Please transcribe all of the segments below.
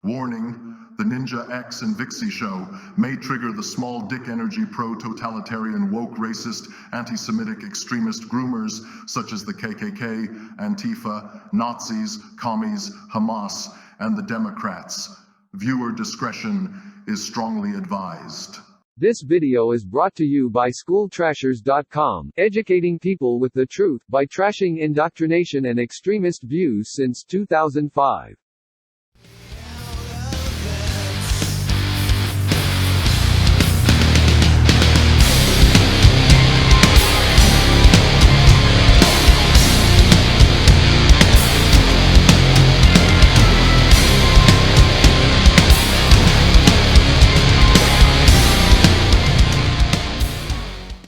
Warning, the Ninja X and Vixie show may trigger the small dick energy pro-totalitarian woke racist anti-Semitic extremist groomers such as the KKK, Antifa, Nazis, commies, Hamas, and the Democrats. Viewer discretion is strongly advised. This video is brought to you by SchoolTrashers.com, educating people with the truth by trashing indoctrination and extremist views since 2005.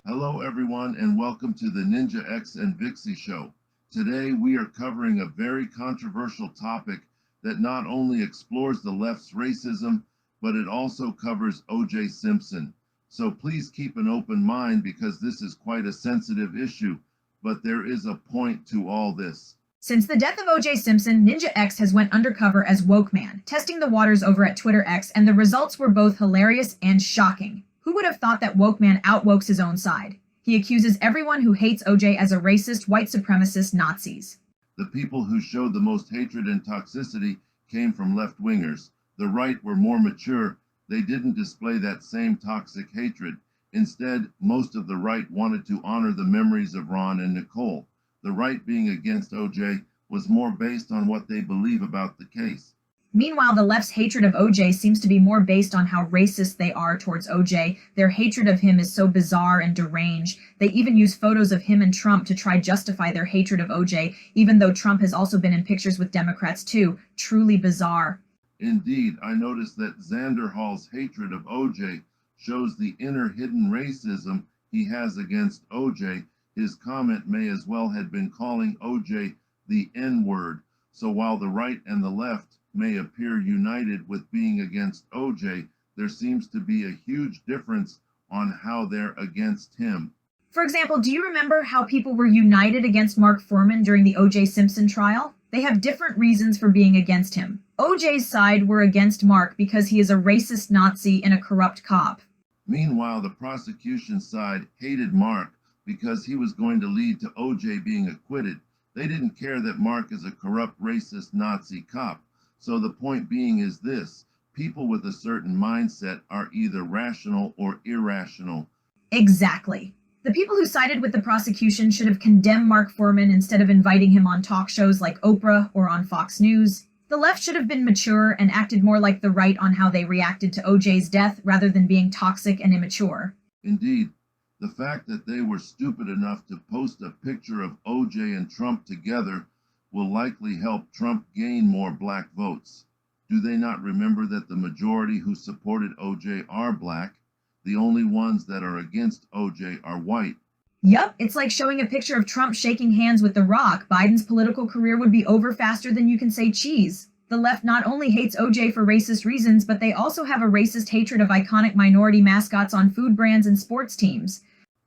Hello everyone and welcome to the Ninja X and Vixie show. Today we are covering a very controversial topic that not only explores the left's racism, but it also covers O.J. Simpson. So please keep an open mind because this is quite a sensitive issue, but there is a point to all this. Since the death of O.J. Simpson, Ninja X has went undercover as Woke Man, testing the waters over at Twitter X, and the results were both hilarious and shocking. Who would have thought that Woke Man outwokes his own side? He accuses everyone who hates OJ as a racist, white supremacist Nazis. The people who showed the most hatred and toxicity came from left-wingers. The right were more mature. They didn't display that same toxic hatred. Instead, most of the right wanted to honor the memories of Ron and Nicole. The right being against OJ was more based on what they believe about the case. Meanwhile, the left's hatred of OJ seems to be more based on how racist they are towards OJ. Their hatred of him is so bizarre and deranged. They even use photos of him and Trump to try justify their hatred of OJ, even though Trump has also been in pictures with Democrats too. Truly bizarre. Indeed, I noticed that xanderhal's hatred of OJ shows the inner hidden racism he has against OJ. His comment may as well have been calling OJ the N-word. So while the right and the left may appear united with being against OJ, there seems to be a huge difference on how they're against him. For example, do you remember how people were united against Mark Fuhrman during the O.J. Simpson trial? They have different reasons for being against him. OJ's side were against Mark because he is a racist Nazi and a corrupt cop. Meanwhile, the prosecution side hated Mark because he was going to lead to OJ being acquitted. They didn't care that Mark is a corrupt, racist Nazi cop. So the point being is this: people with a certain mindset are either rational or irrational. Exactly. The people who sided with the prosecution should have condemned Mark Fuhrman instead of inviting him on talk shows like Oprah or on Fox News. The left should have been mature and acted more like the right on how they reacted to OJ's death rather than being toxic and immature. Indeed, the fact that they were stupid enough to post a picture of OJ and Trump together will likely help Trump gain more black votes. Do they not remember that the majority who supported OJ are black? The only ones that are against OJ are white. Yup, it's like showing a picture of Trump shaking hands with The Rock. Biden's political career would be over faster than you can say cheese. The left not only hates OJ for racist reasons, but they also have a racist hatred of iconic minority mascots on food brands and sports teams.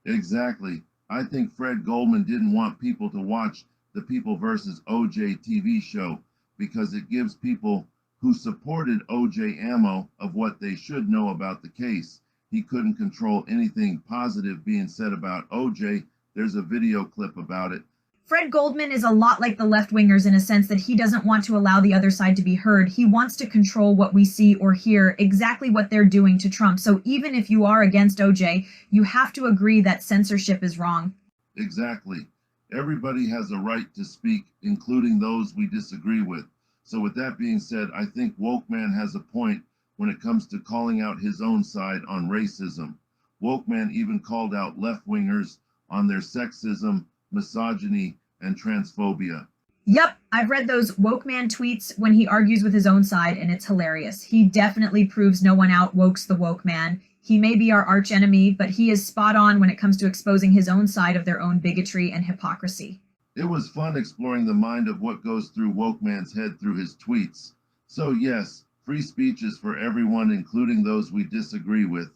Exactly. I think Fred Goldman didn't want people to watch the People versus OJ TV show because it gives people who supported OJ ammo of what they should know about the case. He couldn't control anything positive being said about OJ. There's a video clip about it. Fred Goldman is a lot like the left-wingers in a sense that he doesn't want to allow the other side to be heard. He wants to control what we see or hear, exactly what they're doing to Trump. So even if you are against OJ, you have to agree that censorship is wrong. Exactly. Everybody has a right to speak, including those we disagree with. So with that being said, I think Woke Man has a point when it comes to calling out his own side on racism. Woke Man even called out left-wingers on their sexism, misogyny, and transphobia. Yup, I've read those Woke Man tweets when he argues with his own side, and it's hilarious. He definitely proves no one outwokes the Woke Man. He may be our arch enemy, but he is spot on when it comes to exposing his own side of their own bigotry and hypocrisy. It was fun exploring the mind of what goes through Woke Man's head through his tweets. So yes, free speech is for everyone, including those we disagree with.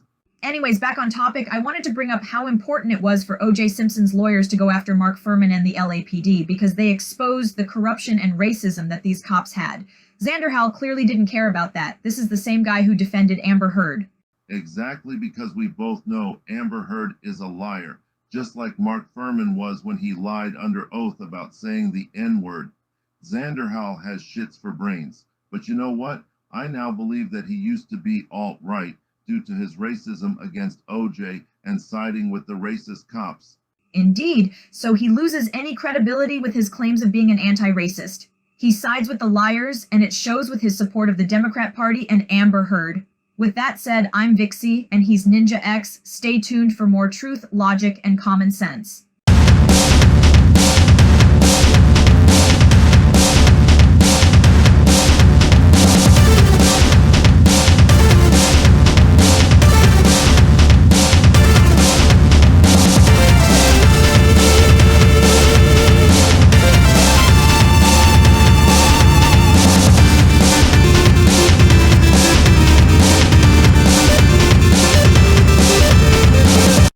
Anyways, back on topic, I wanted to bring up how important it was for O.J. Simpson's lawyers to go after Mark Fuhrman and the LAPD because they exposed the corruption and racism that these cops had. Xanderhal clearly didn't care about that. This is the same guy who defended Amber Heard. Exactly, because we both know Amber Heard is a liar, just like Mark Fuhrman was when he lied under oath about saying the N-word. Xanderhal has shits for brains. But you know what? I now believe that he used to be alt-right due to his racism against OJ and siding with the racist cops. Indeed, so he loses any credibility with his claims of being an anti-racist. He sides with the liars, and it shows with his support of the Democrat Party and Amber Heard. With that said, I'm Vixie, and he's Ninja X. Stay tuned for more truth, logic, and common sense.